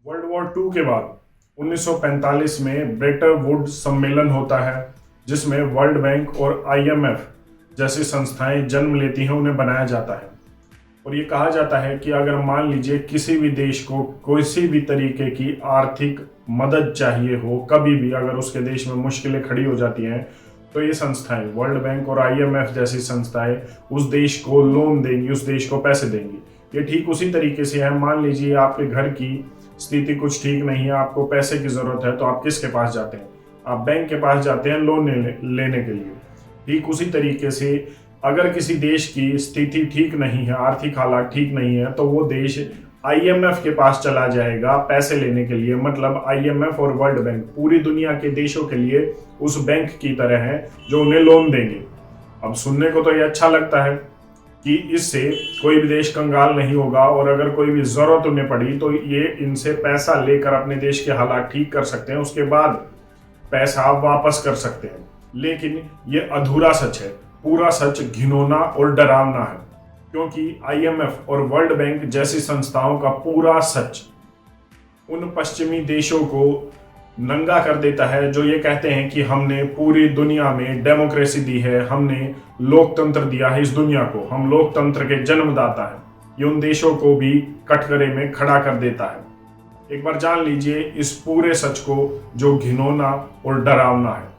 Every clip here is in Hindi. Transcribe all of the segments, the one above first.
वर्ल्ड वॉर टू के बाद 1945 में ब्रेटन वुड्स सम्मेलन होता है, जिसमें वर्ल्ड बैंक और आईएमएफ जैसी संस्थाएं जन्म लेती हैं, उन्हें बनाया जाता है। और ये कहा जाता है कि अगर मान लीजिए किसी भी देश को किसी भी तरीके की आर्थिक मदद चाहिए हो, कभी भी अगर उसके देश में मुश्किलें खड़ी हो जाती हैं, तो ये संस्थाएं, वर्ल्ड बैंक और आईएमएफ जैसी संस्थाएं उस देश को लोन देंगी, उस देश को पैसे देंगी। ये ठीक उसी तरीके से है। मान लीजिए आपके घर की स्थिति कुछ ठीक नहीं है, आपको पैसे की जरूरत है, तो आप किसके पास जाते हैं? आप बैंक के पास जाते हैं लोन लेने के लिए। ठीक उसी तरीके से अगर किसी देश की स्थिति ठीक नहीं है, आर्थिक हालात ठीक नहीं है, तो वो देश आईएमएफ के पास चला जाएगा पैसे लेने के लिए। मतलब आईएमएफ और वर्ल्ड बैंक पूरी दुनिया के देशों के लिए उस बैंक की तरह है जो उन्हें लोन देंगे। अब सुनने को तो ये अच्छा लगता है कि इससे कोई भी देश कंगाल नहीं होगा, और अगर कोई भी जरूरत उन्हें पड़ी तो ये इनसे पैसा लेकर अपने देश के हालात ठीक कर सकते हैं, उसके बाद पैसा वापस कर सकते हैं। लेकिन ये अधूरा सच है। पूरा सच घिनौना और डरावना है, क्योंकि आईएमएफ और वर्ल्ड बैंक जैसी संस्थाओं का पूरा सच उन पश्चिमी देशों को नंगा कर देता है जो ये कहते हैं कि हमने पूरी दुनिया में डेमोक्रेसी दी है, हमने लोकतंत्र दिया है इस दुनिया को, हम लोकतंत्र के जन्मदाता हैं। ये उन देशों को भी कटघरे में खड़ा कर देता है। एक बार जान लीजिए इस पूरे सच को जो घिनौना और डरावना है।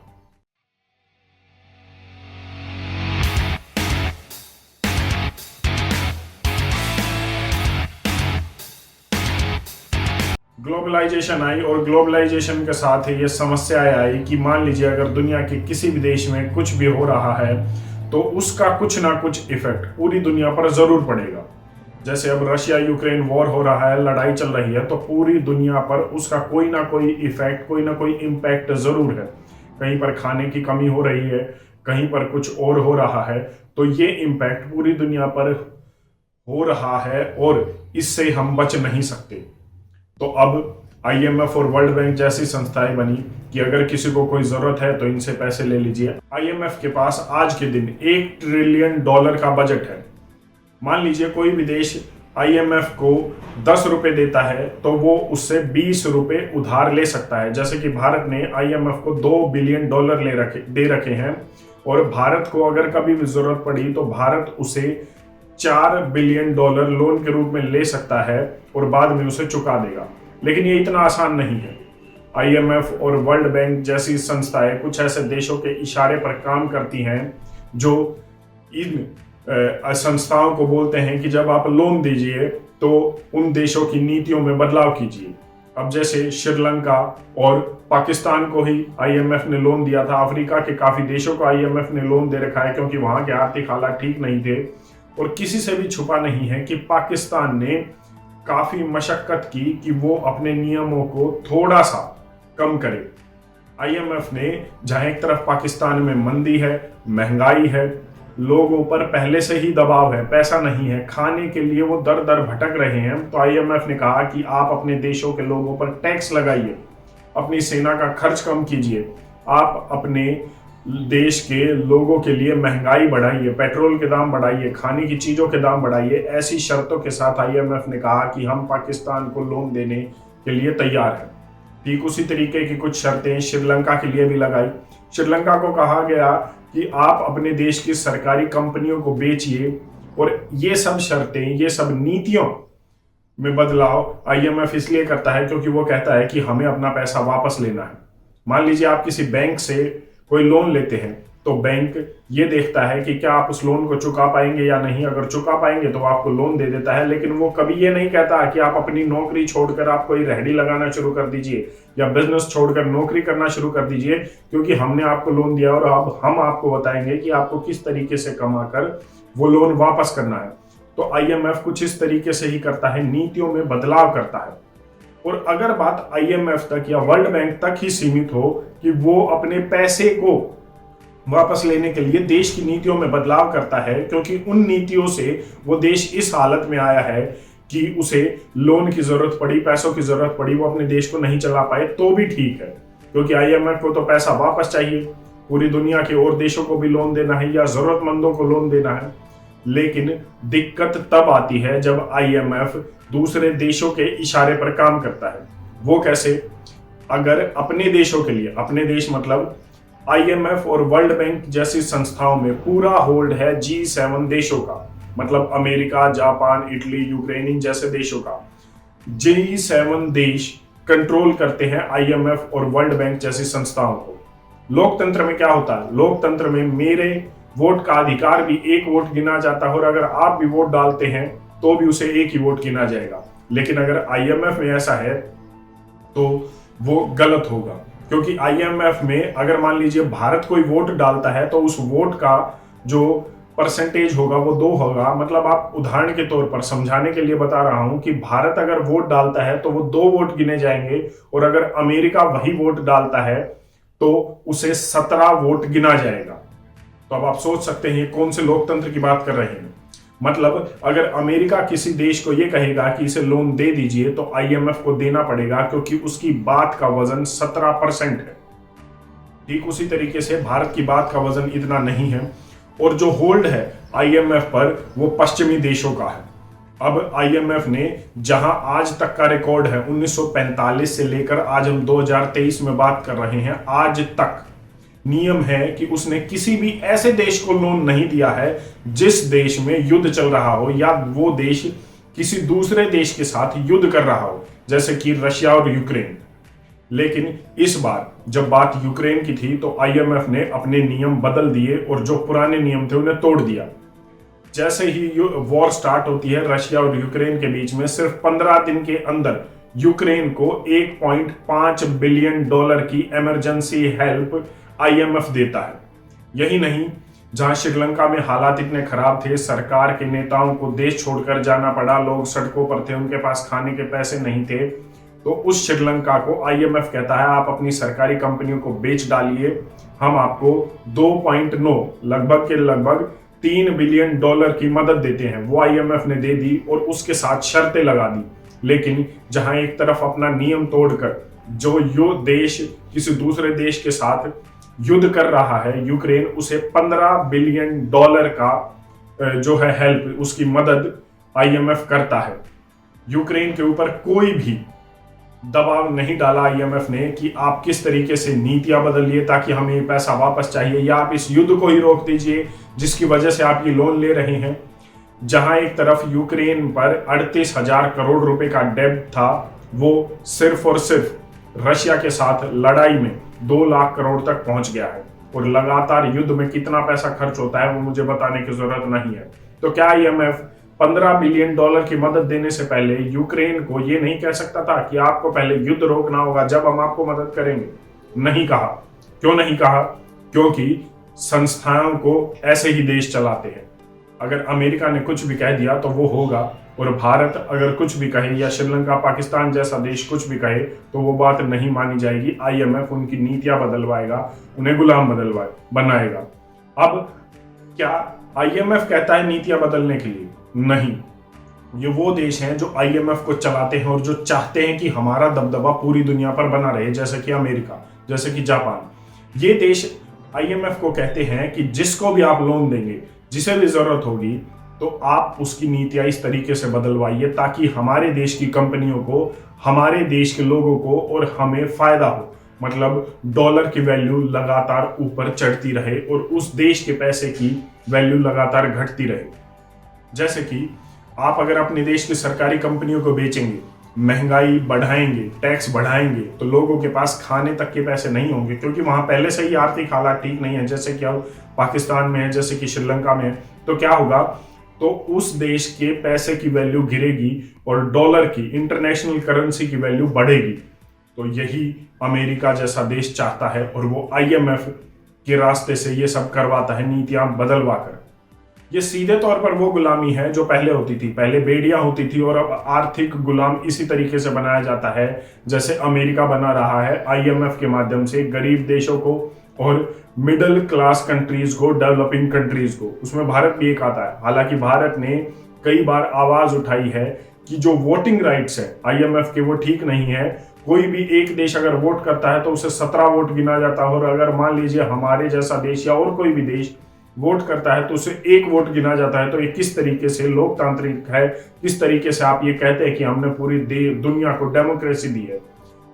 ग्लोबलाइजेशन आई और ग्लोबलाइजेशन के साथ ये समस्याएं आई कि मान लीजिए अगर दुनिया के किसी भी देश में कुछ भी हो रहा है तो उसका कुछ ना कुछ इफेक्ट पूरी दुनिया पर जरूर पड़ेगा। जैसे अब रशिया यूक्रेन वॉर हो रहा है, लड़ाई चल रही है, तो पूरी दुनिया पर उसका कोई ना कोई इफेक्ट, कोई ना कोई इम्पैक्ट जरूर है। कहीं पर खाने की कमी हो रही है, कहीं पर कुछ और हो रहा है, तो ये इम्पैक्ट पूरी दुनिया पर हो रहा है और इससे हम बच नहीं सकते। तो अब आईएमएफ और वर्ल्ड बैंक जैसी संस्थाएं बनी कि अगर किसी को कोई जरूरत है तो इनसे पैसे ले लीजिए। आईएमएफ के पास आज के दिन $1 ट्रिलियन का बजट है। मान लीजिए कोई भी देश आईएमएफ को 10 रुपए देता है तो वो उससे 20 रुपए उधार ले सकता है। जैसे कि भारत ने आईएमएफ को $2 बिलियन दे रखे हैं, और भारत को अगर कभी भी जरूरत पड़ी तो भारत उसे $4 बिलियन लोन के रूप में ले सकता है और बाद में उसे चुका देगा। लेकिन ये इतना आसान नहीं है। आईएमएफ और वर्ल्ड बैंक जैसी संस्थाएं कुछ ऐसे देशों के इशारे पर काम करती हैं जो इन संस्थाओं को बोलते हैं कि जब आप लोन दीजिए तो उन देशों की नीतियों में बदलाव कीजिए। अब जैसे श्रीलंका और पाकिस्तान को ही आईएमएफ ने लोन दिया था, अफ्रीका के काफी देशों को आईएमएफ ने लोन दे रखा है क्योंकि वहां के आर्थिक हालात ठीक नहीं थे। और किसी से भी छुपा नहीं है कि पाकिस्तान ने काफी मशक्कत की कि वो अपने नियमों को थोड़ा सा कम करे। आईएमएफ ने, जहां एक तरफ पाकिस्तान में मंदी है, महंगाई है, लोगों पर पहले से ही दबाव है, पैसा नहीं है, खाने के लिए वो दर दर भटक रहे हैं, तो आईएमएफ ने कहा कि आप अपने देशों के लोगों पर टैक्स लगाइए, अपनी सेना का खर्च कम कीजिए, आप अपने देश के लोगों के लिए महंगाई बढ़ाइए, पेट्रोल के दाम बढ़ाइए, खाने की चीजों के दाम बढ़ाइए। ऐसी शर्तों के साथ आईएमएफ ने कहा कि हम पाकिस्तान को लोन देने के लिए तैयार हैं। ठीक उसी तरीके की कुछ शर्तें श्रीलंका के लिए भी लगाई। श्रीलंका को कहा गया कि आप अपने देश की सरकारी कंपनियों को बेचिए, और ये सब शर्तें, ये सब नीतियों में बदलाव आईएमएफ इसलिए करता है क्योंकि वो कहता है कि हमें अपना पैसा वापस लेना है। मान लीजिए आप किसी बैंक से कोई लोन लेते हैं तो बैंक ये देखता है कि क्या आप उस लोन को चुका पाएंगे या नहीं। अगर चुका पाएंगे तो आपको लोन दे देता है, लेकिन वो कभी ये नहीं कहता कि आप अपनी नौकरी छोड़कर आप कोई रेहड़ी लगाना शुरू कर दीजिए या बिजनेस छोड़कर नौकरी करना शुरू कर दीजिए, क्योंकि हमने आपको लोन दिया और अब हम आपको बताएंगे कि आपको किस तरीके से कमाकर वो लोन वापस करना है। तो आईएमएफ कुछ इस तरीके से ही करता है, नीतियों में बदलाव करता है। और अगर बात आईएमएफ तक या वर्ल्ड बैंक तक ही सीमित हो कि वो अपने पैसे को वापस लेने के लिए देश की नीतियों में बदलाव करता है, क्योंकि उन नीतियों से वो देश इस हालत में आया है कि उसे लोन की जरूरत पड़ी, पैसों की जरूरत पड़ी, वो अपने देश को नहीं चला पाए, तो भी ठीक है, क्योंकि आईएमएफ को तो पैसा वापस चाहिए। पूरी दुनिया के और देशों को भी लोन देना है या जरूरतमंदों को लोन देना है। लेकिन दिक्कत तब आती है जब आईएमएफ दूसरे देशों के इशारे पर काम करता है। वो कैसे? अगर अपने देशों के लिए, अपने देश मतलब आईएमएफ और वर्ल्ड बैंक जैसी संस्थाओं में पूरा होल्ड है G7 देशों का, मतलब अमेरिका, जापान, इटली, यूक्रेन जैसे देशों का। G7 देश कंट्रोल करते हैं आईएमएफ और वर्ल्ड बैंक जैसी संस्थाओं को। लोकतंत्र में क्या होता है? लोकतंत्र में मेरे वोट का अधिकार भी एक वोट गिना जाता है, और अगर आप भी वोट डालते हैं तो भी उसे एक ही वोट गिना जाएगा। लेकिन अगर आईएमएफ में ऐसा है तो वो गलत होगा, क्योंकि आईएमएफ में अगर मान लीजिए भारत कोई वोट डालता है तो उस वोट का जो परसेंटेज होगा वो 2 होगा। मतलब आप उदाहरण के तौर पर समझाने के लिए बता रहा हूं कि भारत अगर वोट डालता है तो वो 2 वोट गिने जाएंगे, और अगर अमेरिका वही वोट डालता है तो उसे 17 वोट गिना जाएगा। तो अब आप सोच सकते हैं कौन से लोकतंत्र की बात कर रहे हैं। मतलब अगर अमेरिका किसी देश को यह कहेगा कि इसे लोन दे दीजिए तो आईएमएफ को देना पड़ेगा, क्योंकि उसकी बात का वजन 17% है। ठीक उसी तरीके से भारत की बात का वजन इतना नहीं है, और जो होल्ड है आईएमएफ पर वो पश्चिमी देशों का है। अब आईएमएफ ने जहां आज तक का रिकॉर्ड है 1945 से लेकर आज हम 2023 में बात कर रहे हैं, आज तक नियम है कि उसने किसी भी ऐसे देश को लोन नहीं दिया है जिस देश में युद्ध चल रहा हो या वो देश किसी दूसरे देश के साथ युद्ध कर रहा हो, जैसे कि रशिया और यूक्रेन। लेकिन इस बार जब बात यूक्रेन की थी तो आईएमएफ ने अपने नियम बदल दिए और जो पुराने नियम थे उन्हें तोड़ दिया। जैसे ही वॉर स्टार्ट होती है रशिया और यूक्रेन के बीच में, सिर्फ 15 दिन के अंदर यूक्रेन को $1.5 बिलियन की इमरजेंसी हेल्प आईएमएफ देता है। यही नहीं, जहां श्रीलंका में हालात इतने खराब थे, सरकार के नेताओं को देश छोड़कर जाना पड़ा, लोग सड़कों पर थे, उनके पास खाने के पैसे नहीं थे, तो उस श्रीलंका को आईएमएफ कहता है आप अपनी सरकारी कंपनियों को बेच डालिए, हम आपको 2.9 लगभग के लगभग $3 बिलियन की मदद देते हैं। वो आईएमएफ ने दे दी और उसके साथ शर्तें लगा दी। लेकिन जहां एक तरफ अपना नियम तोड़कर जो देश किसी दूसरे देश के साथ युद्ध कर रहा है यूक्रेन, उसे $15 बिलियन का जो है हेल्प, उसकी मदद आईएमएफ करता है। यूक्रेन के ऊपर कोई भी दबाव नहीं डाला आईएमएफ ने कि आप किस तरीके से नीतियां बदलिए ताकि हमें ये पैसा वापस चाहिए, या आप इस युद्ध को ही रोक दीजिए जिसकी वजह से आप ये लोन ले रहे हैं। जहां एक तरफ यूक्रेन पर 38,000 करोड़ रुपए का डेब्ट था, वो सिर्फ और सिर्फ रशिया के साथ लड़ाई में 2 लाख करोड़ तक पहुंच गया है। और लगातार युद्ध में कितना पैसा खर्च होता है वो मुझे बताने की जरूरत नहीं है। तो क्या आईएमएफ $15 बिलियन की मदद देने से पहले यूक्रेन को ये नहीं कह सकता था कि आपको पहले युद्ध रोकना होगा जब हम आपको मदद करेंगे? नहीं कहा। क्यों नहीं कहा? क्योंकि संस्थाओं को ऐसे ही देश चलाते हैं। अगर अमेरिका ने कुछ भी कह दिया तो वो होगा, और भारत अगर कुछ भी कहे या श्रीलंका, पाकिस्तान जैसा देश कुछ भी कहे तो वो बात नहीं मानी जाएगी। आईएमएफ उनकी नीतियां बदलवाएगा, उन्हें गुलाम बनाएगा। अब क्या आईएमएफ कहता है नीतियां बदलने के लिए? नहीं, ये वो देश हैं जो आईएमएफ को चलाते हैं और जो चाहते हैं कि हमारा दबदबा पूरी दुनिया पर बना रहे, जैसे कि अमेरिका, जैसे कि जापान। ये देश आईएमएफ को कहते हैं कि जिसको भी आप लोन देंगे, जिसे भी जरूरत होगी, तो आप उसकी नीतियां इस तरीके से बदलवाइए ताकि हमारे देश की कंपनियों को, हमारे देश के लोगों को और हमें फायदा हो। मतलब डॉलर की वैल्यू लगातार ऊपर चढ़ती रहे और उस देश के पैसे की वैल्यू लगातार घटती रहे। जैसे कि आप अगर अपने देश की सरकारी कंपनियों को बेचेंगे, महंगाई बढ़ाएंगे, टैक्स बढ़ाएंगे, तो लोगों के पास खाने तक के पैसे नहीं होंगे, क्योंकि वहां पहले से ही आर्थिक हालात ठीक नहीं है, जैसे कि अब पाकिस्तान में है, जैसे कि श्रीलंका में है। तो क्या होगा? तो उस देश के पैसे की वैल्यू गिरेगी और डॉलर की, इंटरनेशनल करेंसी की वैल्यू बढ़ेगी। तो यही अमेरिका जैसा देश चाहता है और वो आईएमएफ के रास्ते से ये सब करवाता है, नीतियां बदलवा कर। ये सीधे तौर पर वो गुलामी है जो पहले होती थी। पहले बेड़ियां होती थी और अब आर्थिक गुलाम इसी तरीके से बनाया जाता है जैसे अमेरिका बना रहा है आईएमएफ के माध्यम से गरीब देशों को और मिडिल क्लास कंट्रीज को, डेवलपिंग कंट्रीज को। उसमें भारत भी एक आता है। हालांकि भारत ने कई बार आवाज उठाई है कि जो वोटिंग राइट्स है आईएमएफ के, वो ठीक नहीं है। कोई भी एक देश अगर वोट करता है तो उसे 17 वोट गिना जाता है, और अगर मान लीजिए हमारे जैसा देश या और कोई भी देश वोट करता है तो उसे एक वोट गिना जाता है। तो ये किस तरीके से लोकतांत्रिक है, किस तरीके से आप ये कहते हैं कि हमने पूरी दुनिया को डेमोक्रेसी दी है।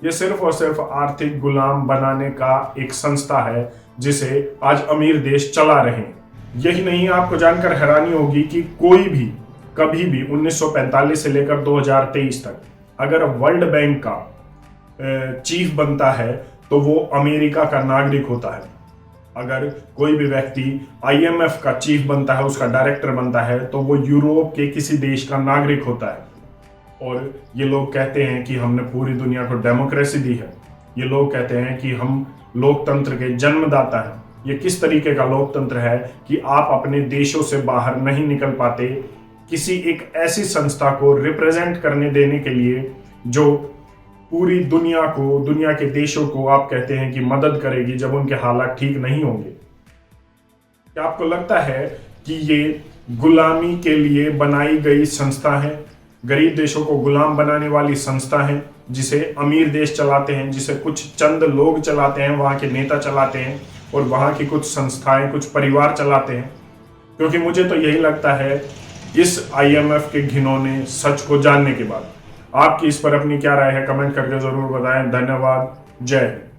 ये सिर्फ और सिर्फ आर्थिक गुलाम बनाने का एक संस्था है जिसे आज अमीर देश चला रहे हैं। यही नहीं, आपको जानकर हैरानी होगी कि कोई भी कभी भी 1945 से लेकर 2023 तक अगर वर्ल्ड बैंक का चीफ बनता है तो वो अमेरिका का नागरिक होता है। अगर कोई भी व्यक्ति IMF का चीफ बनता है, उसका डायरेक्टर बनता है, तो वो यूरोप के किसी देश का नागरिक होता है। और ये लोग कहते हैं कि हमने पूरी दुनिया को डेमोक्रेसी दी है। ये लोग कहते हैं कि हम लोकतंत्र के जन्मदाता हैं। ये किस तरीके का लोकतंत्र है कि आप अपने देशों से बाहर नहीं निकल पाते किसी एक ऐसी संस्था को रिप्रेजेंट करने देने के लिए जो पूरी दुनिया को, दुनिया के देशों को आप कहते हैं कि मदद करेगी जब उनके हालात ठीक नहीं होंगे। क्या आपको लगता है कि ये गुलामी के लिए बनाई गई संस्था है, गरीब देशों को गुलाम बनाने वाली संस्था है, जिसे अमीर देश चलाते हैं, जिसे कुछ चंद लोग चलाते हैं, वहाँ के नेता चलाते हैं और वहाँ की कुछ संस्थाएं, कुछ परिवार चलाते हैं? क्योंकि मुझे तो यही लगता है इस IMF के घिनौने सच को जानने के बाद। आपकी इस पर अपनी क्या राय है, कमेंट करके जरूर बताएं। धन्यवाद। जय हिंद।